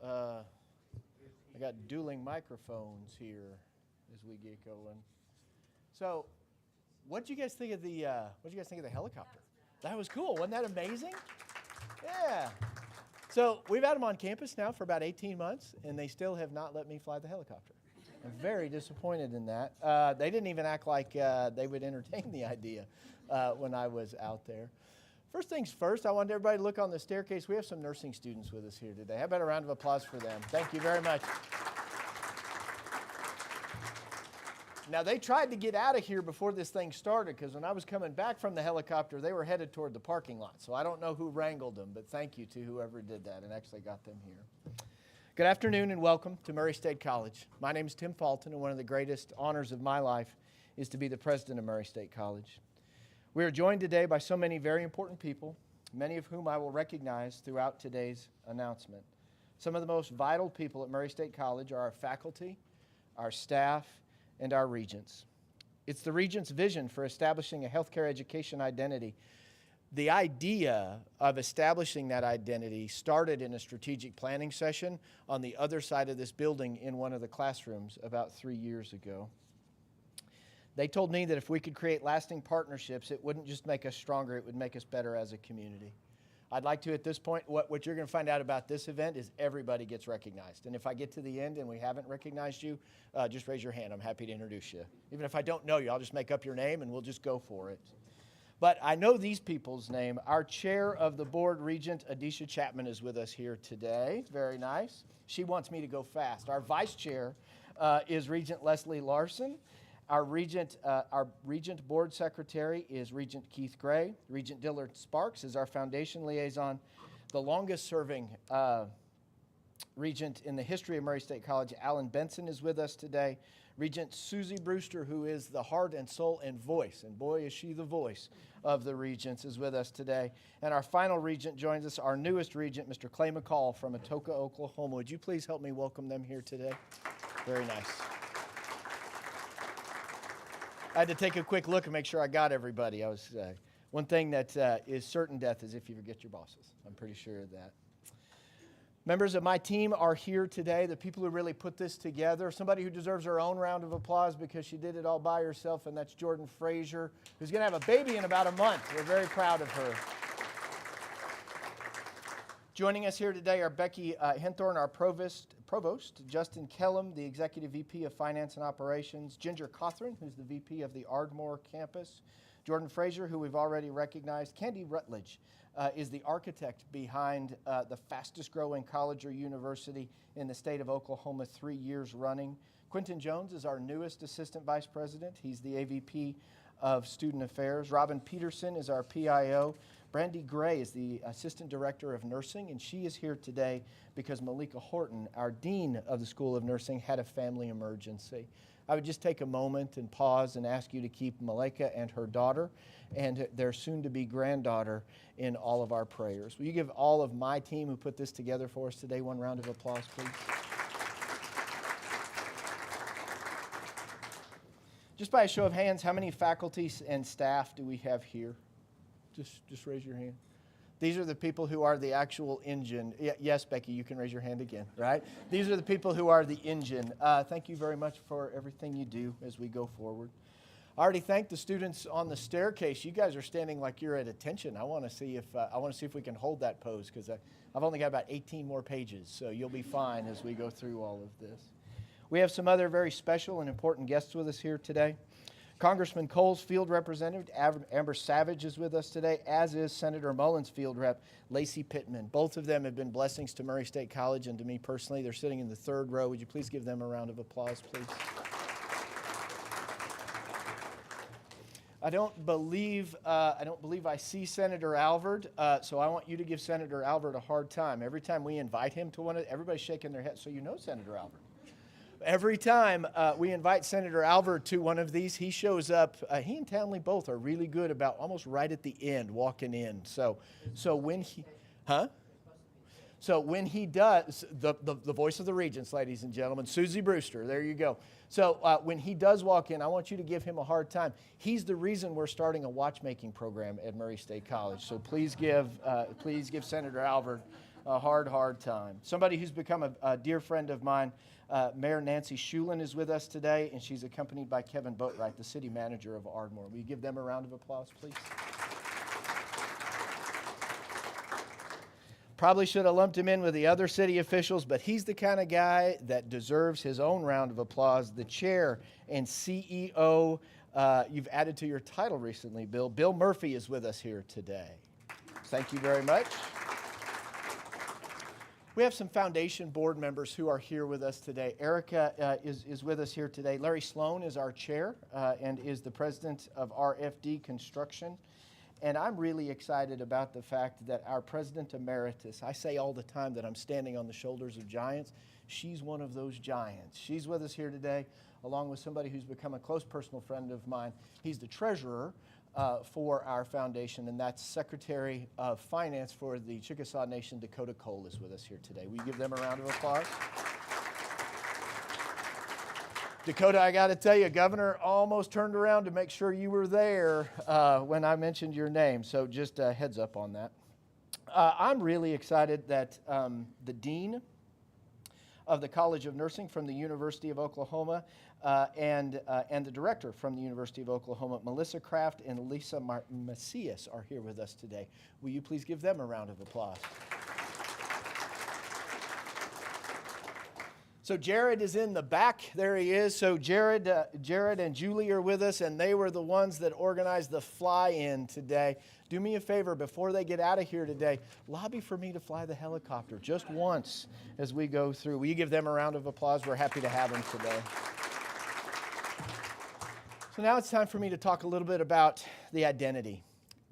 I got dueling microphones here as we get going. So, what did you guys think of the helicopter? That was cool. Wasn't that amazing? Yeah. So we've had them on campus now for about 18 months, and they still have not let me fly the helicopter. I'm very disappointed in that. They didn't even act like they would entertain the idea when I was out there. First things first, I want everybody to look on the staircase. We have some nursing students with us here today. How about a round of applause for them? Thank you very much. Now, they tried to get out of here before this thing started, because when I was coming back from the helicopter, they were headed toward the parking lot. So I don't know who wrangled them, but thank you to whoever did that and actually got them here. Good afternoon and welcome to Murray State College. My name is Tim Fulton, and one of the greatest honors of my life is to be the president of Murray State College. We are joined today by so many very important people, many of whom I will recognize throughout today's announcement. Some of the most vital people at Murray State College are our faculty, our staff, and our regents. It's the regents' vision for establishing a healthcare education identity. The idea of establishing that identity started in a strategic planning session on the other side of this building in one of the classrooms about 3 years ago. They told me that if we could create lasting partnerships, it wouldn't just make us stronger, it would make us better as a community. I'd like to, at this point, what you're going to find out about this event is everybody gets recognized. And if I get to the end and we haven't recognized you, just raise your hand. I'm happy to introduce you. Even if I don't know you, I'll just make up your name and we'll just go for it. But I know these people's name. Our chair of the board, Regent Adisha Chapman, is with us here today. Very nice. She wants me to go fast. Our vice chair is Regent Leslie Larson. Our regent board secretary is Regent Keith Gray. Regent Dillard Sparks is our foundation liaison. The longest serving regent in the history of Murray State College, Alan Benson, is with us today. Regent Susie Brewster, who is the heart and soul and voice, and boy is she the voice of the regents, is with us today. And our final regent joins us, our newest regent, Mr. Clay McCall from Atoka, Oklahoma. Would you please help me welcome them here today? Very nice. I had to take a quick look and make sure I got everybody. One thing that is certain death is if you forget your bosses. I'm pretty sure of that. Members of my team are here today, the people who really put this together. Somebody who deserves her own round of applause because she did it all by herself, and that's Jordan Frazier, who's going to have a baby in about a month. We're very proud of her. Joining us here today are Becky Henthorn, our provost, Justin Kellum, the Executive VP of Finance and Operations, Ginger Cothran, who's the VP of the Ardmore campus, Jordan Frazier, who we've already recognized, Candy Rutledge is the architect behind the fastest growing college or university in the state of Oklahoma 3 years running. Quentin Jones is our newest Assistant Vice President. He's the AVP of Student Affairs. Robin Peterson is our PIO. Brandy Gray is the Assistant Director of Nursing, and she is here today because Malika Horton, our Dean of the School of Nursing, had a family emergency. I would just take a moment and pause and ask you to keep Malika and her daughter and their soon-to-be granddaughter in all of our prayers. Will you give all of my team who put this together for us today one round of applause, please? Just by a show of hands, how many faculty and staff do we have here? Just raise your hand. These are the people who are the actual engine. Yes, Becky, you can raise your hand again, right? These are the people who are the engine. Thank you very much for everything you do as we go forward. I already thanked the students on the staircase. You guys are standing like you're at attention. I want to see if we can hold that pose, because I've only got about 18 more pages, so you'll be fine as we go through all of this. We have some other very special and important guests with us here today. Congressman Cole's field representative, Amber Savage, is with us today, as is Senator Mullins' field rep, Lacey Pittman. Both of them have been blessings to Murray State College and to me personally. They're sitting in the third row. Would you please give them a round of applause, please? I don't believe I see Senator Alvord, so I want you to give Senator Alvord a hard time. Every time we invite him to everybody's shaking their head, so you know Senator Alvord. Every time we invite Senator Alvord to one of these, he shows up. He and Townley both are really good about almost right at the end walking in. So when he does, the voice of the regents, ladies and gentlemen, Susie Brewster, there you go. So when he does walk in, I want you to give him a hard time. He's the reason we're starting a watchmaking program at Murray State College. So please give Senator Alvord A hard time. Somebody who's become a dear friend of mine, Mayor Nancy Shulin is with us today, and she's accompanied by Kevin Boatwright, the city manager of Ardmore. Will you give them a round of applause, please? Probably should have lumped him in with the other city officials, but he's the kind of guy that deserves his own round of applause. The chair and CEO, you've added to your title recently, Bill. Bill Murphy is with us here today. Thank you very much. We have some foundation board members who are here with us today. Erica is with us here today. Larry Sloan is our chair and is the president of RFD Construction. And I'm really excited about the fact that our president emeritus, I say all the time that I'm standing on the shoulders of giants. She's one of those giants. She's with us here today, along with somebody who's become a close personal friend of mine. He's the treasurer for our foundation, and that's Secretary of Finance for the Chickasaw Nation, Dakota Cole, is with us here today. Will you give them a round of applause? Dakota, I got to tell you, Governor almost turned around to make sure you were there when I mentioned your name, so just a heads up on that. I'm really excited that the Dean of the College of Nursing from the University of Oklahoma and the director from the University of Oklahoma, Melissa Kraft and Lisa Macias, are here with us today. Will you please give them a round of applause? So Jared is in the back. There he is. So Jared and Julie are with us, and they were the ones that organized the fly-in today. Do me a favor, before they get out of here today, lobby for me to fly the helicopter just once as we go through. Will you give them a round of applause? We're happy to have them today. So now it's time for me to talk a little bit about the identity.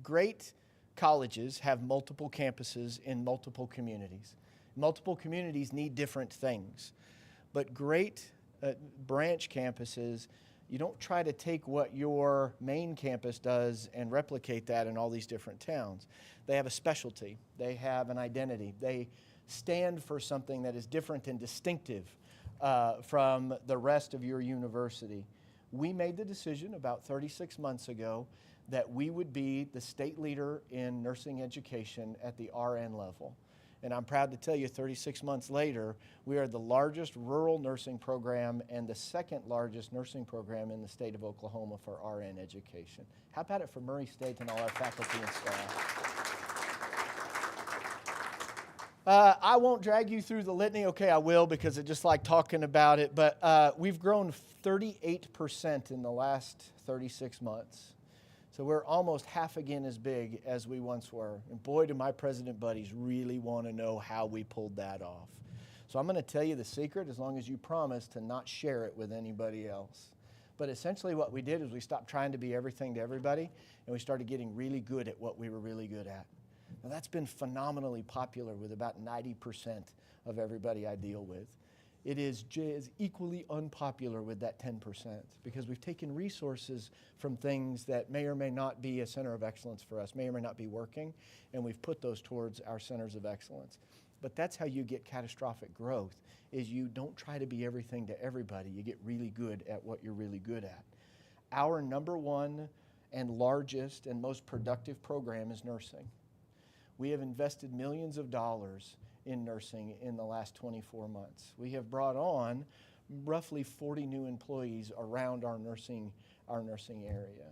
Great colleges have multiple campuses in multiple communities. Multiple communities need different things. But great branch campuses, you don't try to take what your main campus does and replicate that in all these different towns. They have a specialty. They have an identity. They stand for something that is different and distinctive from the rest of your university. We made the decision about 36 months ago that we would be the state leader in nursing education at the RN level. And I'm proud to tell you, 36 months later, we are the largest rural nursing program and the second largest nursing program in the state of Oklahoma for RN education. How about it for Murray State and all our faculty and staff? I won't drag you through the litany. Okay, I will, because I just like talking about it. But we've grown 38% in the last 36 months. So we're almost half again as big as we once were. And boy, do my president buddies really want to know how we pulled that off. So I'm going to tell you the secret, as long as you promise to not share it with anybody else. But essentially what we did is we stopped trying to be everything to everybody, and we started getting really good at what we were really good at. Now that's been phenomenally popular with about 90% of everybody I deal with. It is equally unpopular with that 10%, because we've taken resources from things that may or may not be a center of excellence for us, may or may not be working, and we've put those towards our centers of excellence. But that's how you get catastrophic growth, is you don't try to be everything to everybody. You get really good at what you're really good at. Our number one and largest and most productive program is nursing. We have invested millions of dollars in nursing in the last 24 months. We have brought on roughly 40 new employees around our nursing area.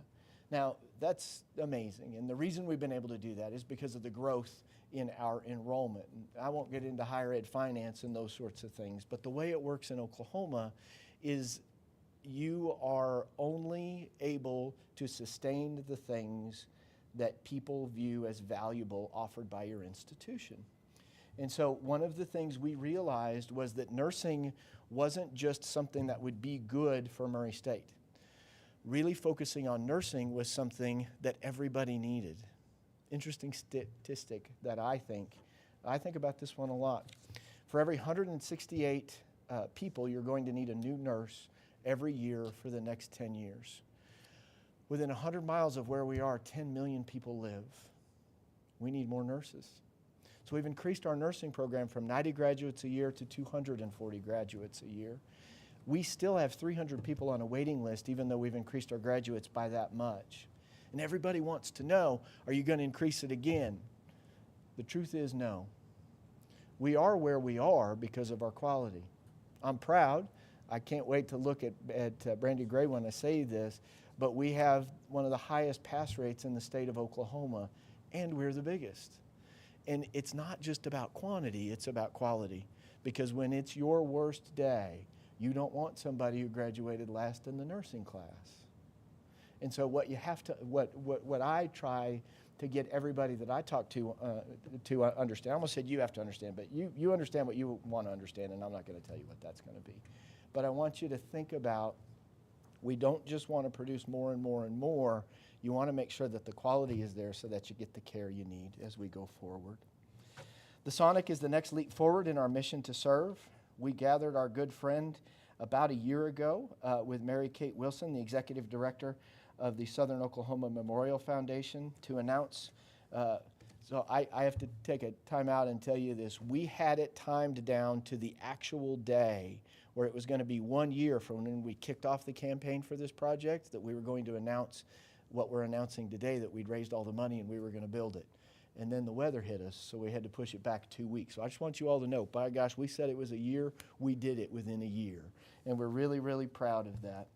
Now, that's amazing, and the reason we've been able to do that is because of the growth in our enrollment. I won't get into higher ed finance and those sorts of things, but the way it works in Oklahoma is you are only able to sustain the things that people view as valuable offered by your institution. And so one of the things we realized was that nursing wasn't just something that would be good for Murray State. Really focusing on nursing was something that everybody needed. Interesting statistic that I think about this one a lot. For every 168 people, you're going to need a new nurse every year for the next 10 years. Within 100 miles of where we are, 10 million people live. We need more nurses. So we've increased our nursing program from 90 graduates a year to 240 graduates a year. We still have 300 people on a waiting list, even though we've increased our graduates by that much. And everybody wants to know, are you going to increase it again? The truth is no. We are where we are because of our quality. I'm proud. I can't wait to look at Brandy Gray when I say this, but we have one of the highest pass rates in the state of Oklahoma, and we're the biggest. And it's not just about quantity, it's about quality. Because when it's your worst day, you don't want somebody who graduated last in the nursing class. And so what you have to, what I try to get everybody that I talk to understand, I almost said you have to understand, but you understand what you want to understand, and I'm not going to tell you what that's going to be. But I want you to think about, we don't just want to produce more and more and more. You want to make sure that the quality is there so that you get the care you need as we go forward. The SONEC is the next leap forward in our mission to serve. We gathered our good friend about a year ago with Mary Kate Wilson, the executive director of the Southern Oklahoma Memorial Foundation, to announce. So I have to take a time out and tell you this. We had it timed down to the actual day where it was going to be 1 year from when we kicked off the campaign for this project, that we were going to announce what we're announcing today, that we'd raised all the money and we were going to build it. And then the weather hit us, so we had to push it back 2 weeks. So I just want you all to know, by gosh, we said it was a year. We did it within a year. And we're really, really proud of that.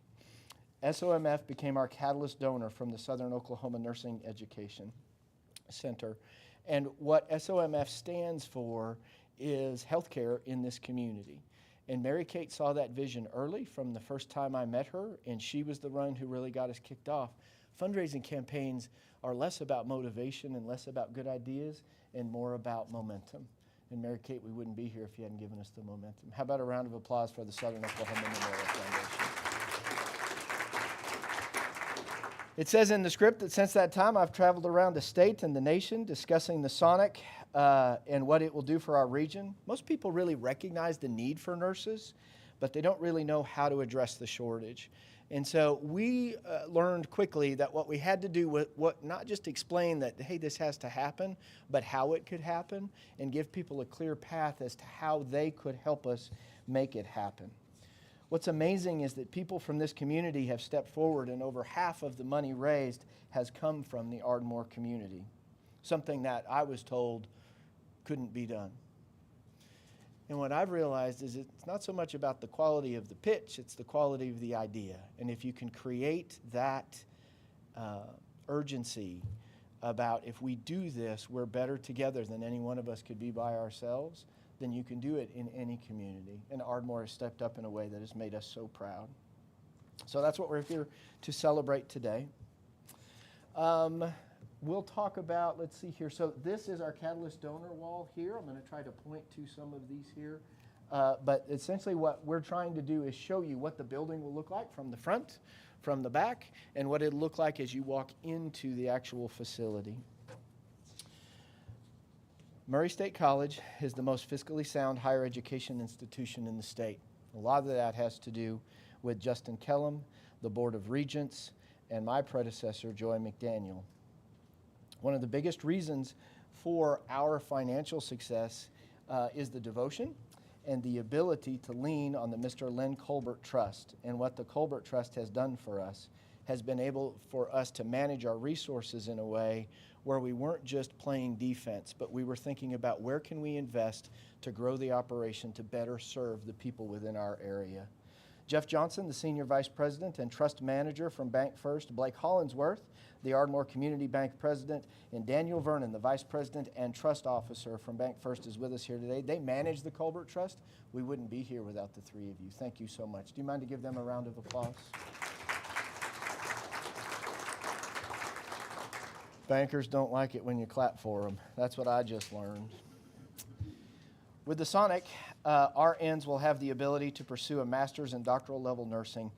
SOMF became our catalyst donor from the Southern Oklahoma Nursing Education Center. And what SOMF stands for is healthcare in this community. And Mary Kate saw that vision early from the first time I met her, and she was the one who really got us kicked off. Fundraising campaigns are less about motivation and less about good ideas and more about momentum. And Mary Kate, we wouldn't be here if you hadn't given us the momentum. How about a round of applause for the Southern Oklahoma Memorial Foundation? It says in the script that since that time I've traveled around the state and the nation discussing the SONEC and what it will do for our region. Most people really recognize the need for nurses, but they don't really know how to address the shortage. And so we learned quickly that what we had to do was not just explain that, hey, this has to happen, but how it could happen and give people a clear path as to how they could help us make it happen. What's amazing is that people from this community have stepped forward, and over half of the money raised has come from the Ardmore community, something that I was told couldn't be done. And what I've realized is it's not so much about the quality of the pitch, it's the quality of the idea. And if you can create that urgency about, if we do this, we're better together than any one of us could be by ourselves, then you can do it in any community. And Ardmore has stepped up in a way that has made us so proud. So that's what we're here to celebrate today. We'll talk about, let's see here. So this is our Catalyst donor wall here. I'm going to try to point to some of these here. But essentially what we're trying to do is show you what the building will look like from the front, from the back, and what it'll look like as you walk into the actual facility. Murray State College is the most fiscally sound higher education institution in the state. A lot of that has to do with Justin Kellum, the Board of Regents, and my predecessor, Joy McDaniel. One of the biggest reasons for our financial success is the devotion and the ability to lean on the Mr. Len Colbert Trust. And what the Colbert Trust has done for us has been able for us to manage our resources in a way where we weren't just playing defense, but we were thinking about where can we invest to grow the operation to better serve the people within our area. Jeff Johnson, the Senior Vice President and Trust Manager from Bank First, Blake Hollinsworth, the Ardmore Community Bank President, and Daniel Vernon, the Vice President and Trust Officer from Bank First, is with us here today. They manage the Colbert Trust. We wouldn't be here without the three of you. Thank you so much. Do you mind to give them a round of applause? Bankers don't like it when you clap for them. That's what I just learned. With the SONEC, RNs will have the ability to pursue a master's and doctoral level nursing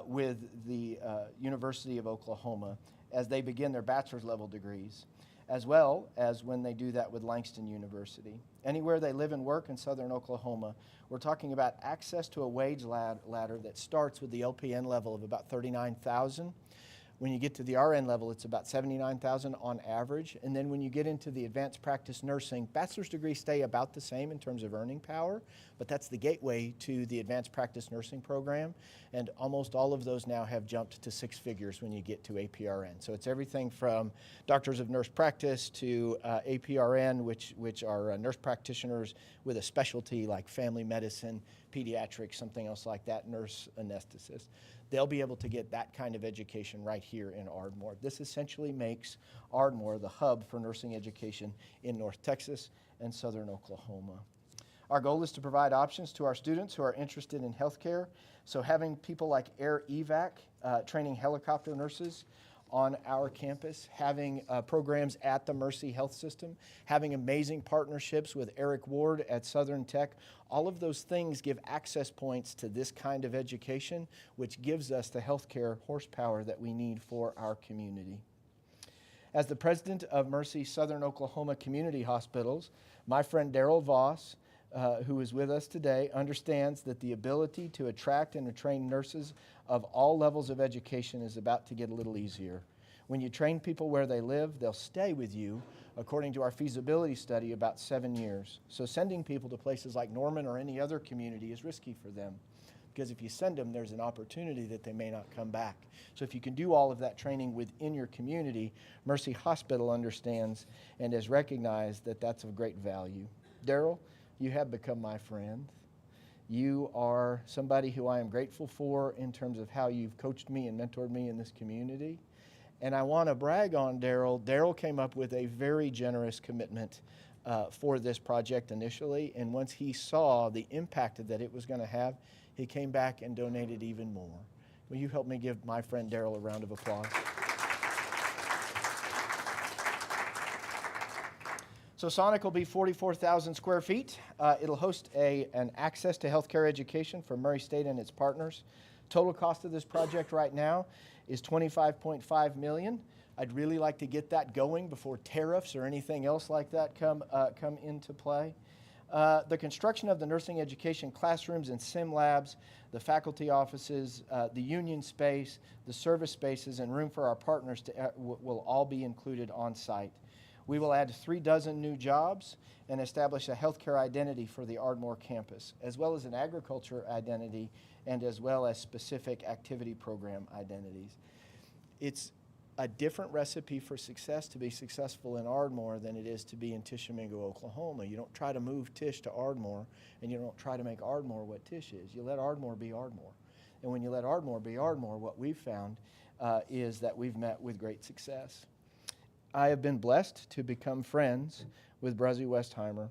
with the University of Oklahoma as they begin their bachelor's level degrees, as well as when they do that with Langston University. Anywhere they live and work in southern Oklahoma, we're talking about access to a wage ladder that starts with the LPN level of about $39,000. When you get to the RN level, it's about $79,000 on average. And then when you get into the advanced practice nursing, bachelor's degrees stay about the same in terms of earning power, but that's the gateway to the advanced practice nursing program. And almost all of those now have jumped to six figures when you get to APRN. So it's everything from doctors of nurse practice to APRN, which are nurse practitioners with a specialty like family medicine, pediatrics, something else like that, nurse anesthetist. They'll be able to get that kind of education right here in Ardmore. This essentially makes Ardmore the hub for nursing education in North Texas and Southern Oklahoma. Our goal is to provide options to our students who are interested in healthcare. So having people like Air Evac training helicopter nurses on our campus, having programs at the Mercy Health System, having amazing partnerships with Eric Ward at Southern Tech. All of those things give access points to this kind of education, which gives us the healthcare horsepower that we need for our community. As the president of Mercy Southern Oklahoma Community Hospitals, my friend Daryl Voss, who is with us today, understands that the ability to attract and to train nurses of all levels of education is about to get a little easier. When you train people where they live, they'll stay with you, according to our feasibility study, about 7 years. So sending people to places like Norman or any other community is risky for them, because if you send them, there's an opportunity that they may not come back. So if you can do all of that training within your community, Mercy Hospital understands and has recognized that that's of great value. Daryl, you have become my friend. You are somebody who I am grateful for in terms of how you've coached me and mentored me in this community. And I want to brag on Daryl. Daryl came up with a very generous commitment for this project initially, and once he saw the impact that it was going to have, he came back and donated even more. Will you help me give my friend Daryl a round of applause? So SONEC will be 44,000 square feet. It'll host an access to healthcare education for Murray State and its partners. Total cost of this project right now is $25.5 million. I'd really like to get that going before tariffs or anything else like that come into play. The construction of the nursing education classrooms and sim labs, the faculty offices, the union space, the service spaces, and room for our partners will all be included on site. We will add 36 new jobs and establish a healthcare identity for the Ardmore campus, as well as an agriculture identity and as well as specific activity program identities. It's a different recipe for success to be successful in Ardmore than it is to be in Tishomingo, Oklahoma. You don't try to move Tish to Ardmore, and you don't try to make Ardmore what Tish is. You let Ardmore be Ardmore. And when you let Ardmore be Ardmore, what we've found is that we've met with great success. I have been blessed to become friends with Bruzzy Westheimer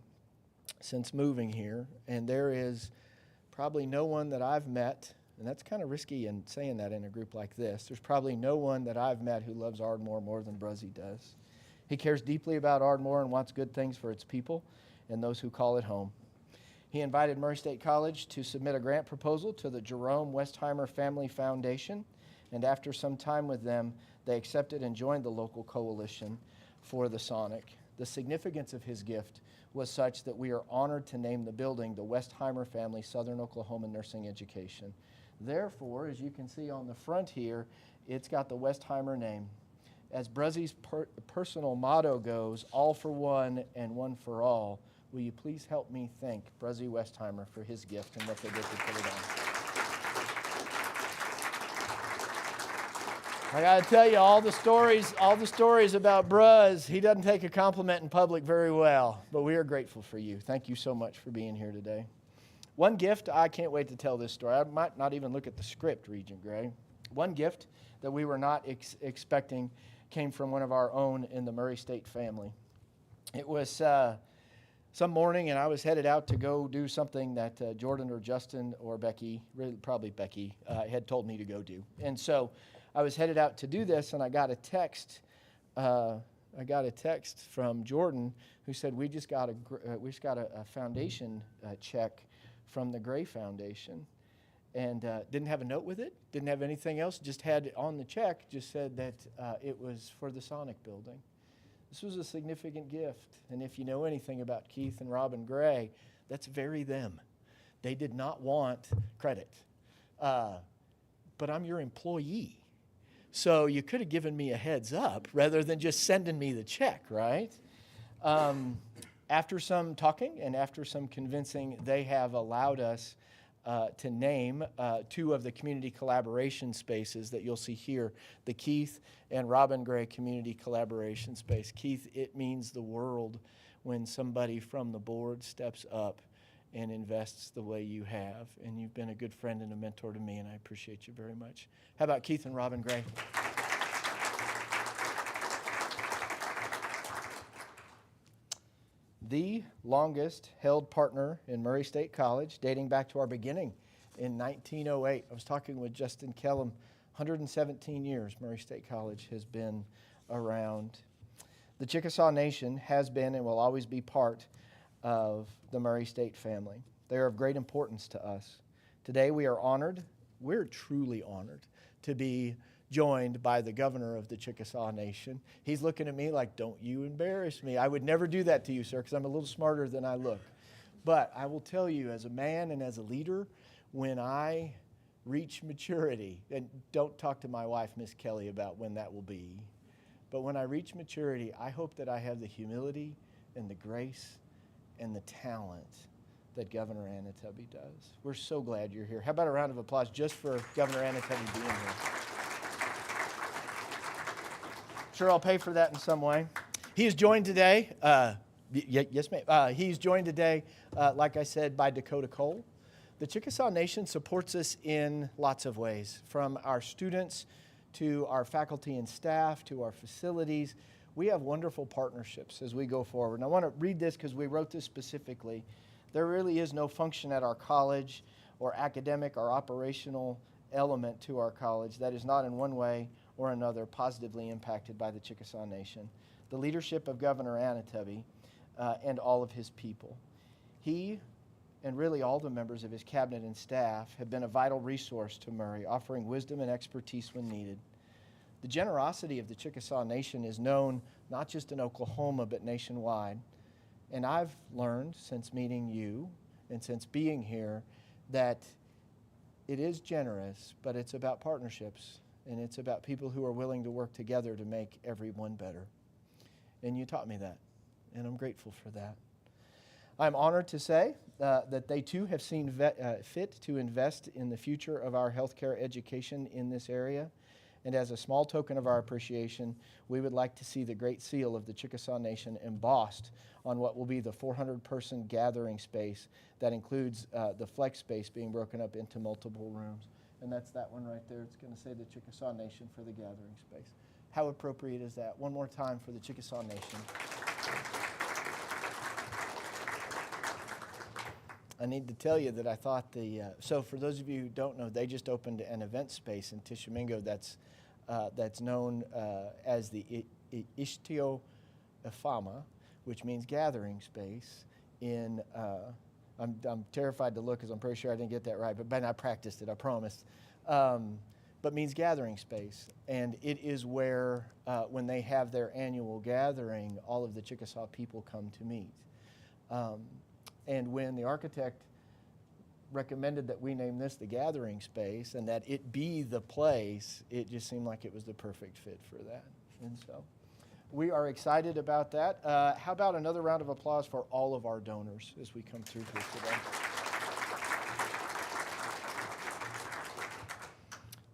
since moving here, and there is probably no one that I've met, and that's kind of risky in saying that in a group like this. There's probably no one that I've met who loves Ardmore more than Bruzzy does. He cares deeply about Ardmore and wants good things for its people and those who call it home. He invited Murray State College to submit a grant proposal to the Jerome Westheimer Family Foundation, and after some time with them, they accepted and joined the local coalition for the SONEC. The significance of his gift was such that we are honored to name the building the Westheimer Family Southern Oklahoma Nursing Education. Therefore, as you can see on the front here, it's got the Westheimer name. As Bruzzy's personal motto goes, all for one and one for all, will you please help me thank Bruzzy Westheimer for his gift and what they did to put it on. I got to tell you, all the stories about Bruz, he doesn't take a compliment in public very well, but we are grateful for you. Thank you so much for being here today. One gift, I can't wait to tell this story. I might not even look at the script, Regent Gray. One gift that we were not expecting came from one of our own in the Murray State family. It was some morning, and I was headed out to go do something that Jordan or Justin or Becky, really probably Becky, had told me to go do. And so I was headed out to do this, and I got a text. I got a text from Jordan who said we just got a foundation check from the Gray Foundation, and didn't have a note with it, didn't have anything else. Just had on the check, just said that it was for the SONEC building. This was a significant gift, and if you know anything about Keith and Robin Gray, that's very them. They did not want credit, but I'm your employee. So you could have given me a heads up rather than just sending me the check, right? After some talking and after some convincing, they have allowed us to name two of the community collaboration spaces that you'll see here, the Keith and Robin Gray Community Collaboration Space. Keith, it means the world when somebody from the board steps up and invests the way you have. And you've been a good friend and a mentor to me, and I appreciate you very much. How about Keith and Robin Gray? The longest held partner in Murray State College, dating back to our beginning in 1908. I was talking with Justin Kellum. 117 years Murray State College has been around. The Chickasaw Nation has been and will always be part of the Murray State family. They are of great importance to us. Today we are honored, we're truly honored, to be joined by the governor of the Chickasaw Nation. He's looking at me like, don't you embarrass me. I would never do that to you, sir, because I'm a little smarter than I look. But I will tell you, as a man and as a leader, when I reach maturity, and don't talk to my wife, Miss Kelly, about when that will be, but when I reach maturity, I hope that I have the humility and the grace and the talent that Governor Anatubby does. We're so glad you're here. How about a round of applause just for Governor Anatubby being here? Sure, I'll pay for that in some way. He is joined today, yes ma'am, he's joined today, like I said, by Dakota Cole. The Chickasaw Nation supports us in lots of ways, from our students to our faculty and staff to our facilities. We have wonderful partnerships as we go forward. And I want to read this because we wrote this specifically. There really is no function at our college or academic or operational element to our college that is not in one way or another positively impacted by the Chickasaw Nation. The leadership of Governor Anatubby and all of his people. He and really all the members of his cabinet and staff have been a vital resource to Murray, offering wisdom and expertise when needed. The generosity of the Chickasaw Nation is known not just in Oklahoma, but nationwide. And I've learned since meeting you and since being here that it is generous, but it's about partnerships, and it's about people who are willing to work together to make everyone better. And you taught me that, and I'm grateful for that. I'm honored to say that they too have seen fit to invest in the future of our healthcare education in this area. And as a small token of our appreciation, we would like to see the great seal of the Chickasaw Nation embossed on what will be the 400-person gathering space that includes the flex space being broken up into multiple rooms. And that's that one right there. It's going to say the Chickasaw Nation for the gathering space. How appropriate is that? One more time for the Chickasaw Nation. I need to tell you that I thought so for those of you who don't know, they just opened an event space in Tishomingo that's known as the Ishtio Ifama, which means gathering space in, I'm terrified to look because I'm pretty sure I didn't get that right, but I practiced it, I promise. But means gathering space. And it is where, when they have their annual gathering, all of the Chickasaw people come to meet. And when the architect recommended that we name this the gathering space and that it be the place, it just seemed like it was the perfect fit for that. And so we are excited about that. How about another round of applause for all of our donors as we come through here today?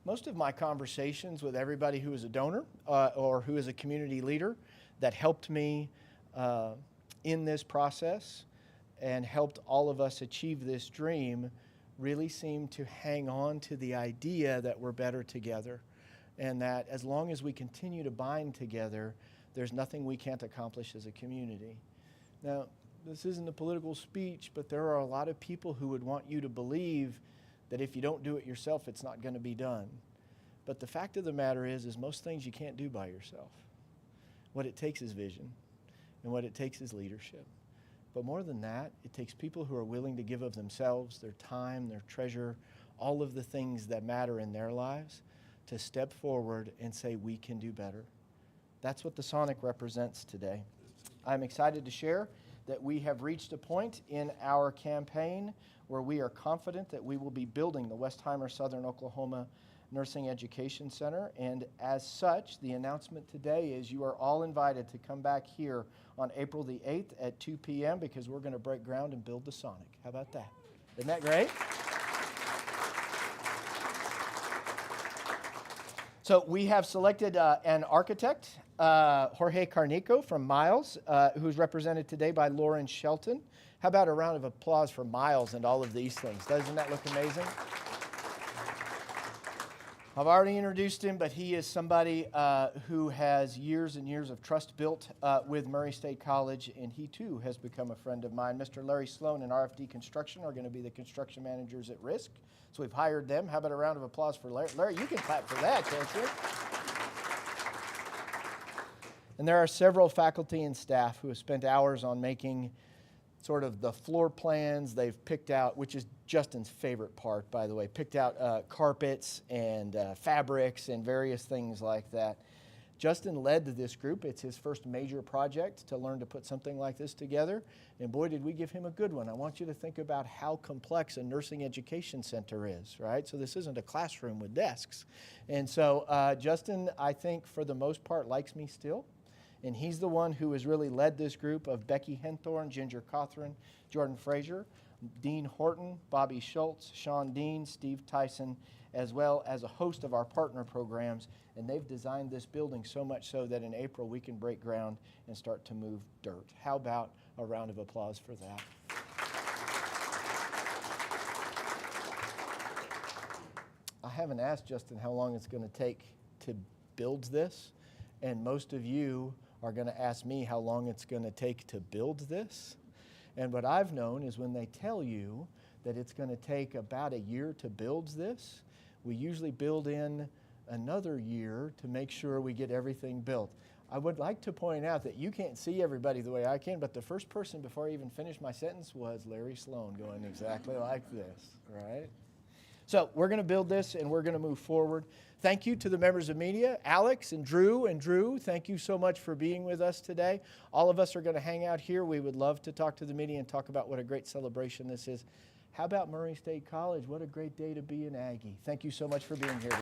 Most of my conversations with everybody who is a donor or who is a community leader that helped me in this process and helped all of us achieve this dream really seem to hang on to the idea that we're better together, and that as long as we continue to bind together, there's nothing we can't accomplish as a community. Now, this isn't a political speech, but there are a lot of people who would want you to believe that if you don't do it yourself, it's not going to be done. But the fact of the matter is most things you can't do by yourself. What it takes is vision, and what it takes is leadership. But more than that, it takes people who are willing to give of themselves, their time, their treasure, all of the things that matter in their lives, to step forward and say, we can do better. That's what the SONEC represents today. I'm excited to share that we have reached a point in our campaign where we are confident that we will be building the Westheimer Southern Oklahoma Nursing Education Center. And as such, the announcement today is you are all invited to come back here on April the 8th at 2 p.m. because we're going to break ground and build the SONEC. How about that? Isn't that great? So we have selected an architect, Jorge Carnico from Miles, who's represented today by Lauren Shelton. How about a round of applause for Miles and all of these things? Doesn't that look amazing? I've already introduced him, but he is somebody who has years and years of trust built with Murray State College, and he too has become a friend of mine. Mr. Larry Sloan and RFD Construction are going to be the construction managers at risk, so we've hired them. How about a round of applause for Larry? Larry, you can clap for that, can't you? And there are several faculty and staff who have spent hours on making sort of the floor plans. They've picked out, which is Justin's favorite part, by the way, picked out carpets and fabrics and various things like that. Justin led this group. It's his first major project to learn to put something like this together. And boy, did we give him a good one. I want you to think about how complex a nursing education center is, right? So this isn't a classroom with desks. And so Justin, I think, for the most part, likes me still. And he's the one who has really led this group of Becky Henthorne, Ginger Cothran, Jordan Frazier, Dean Horton, Bobby Schultz, Sean Dean, Steve Tyson, as well as a host of our partner programs. And they've designed this building so much so that in April we can break ground and start to move dirt. How about a round of applause for that? I haven't asked Justin how long it's going to take to build this, and most of you are going to ask me how long it's going to take to build this. And what I've known is when they tell you that it's going to take about a year to build this, we usually build in another year to make sure we get everything built. I would like to point out that you can't see everybody the way I can, but the first person before I even finished my sentence was Larry Sloan, going exactly like this, right? So we're going to build this and we're going to move forward. Thank you to the members of media, Alex and Drew, thank you so much for being with us today. All of us are going to hang out here. We would love to talk to the media and talk about what a great celebration this is. How about Murray State College? What a great day to be an Aggie. Thank you so much for being here.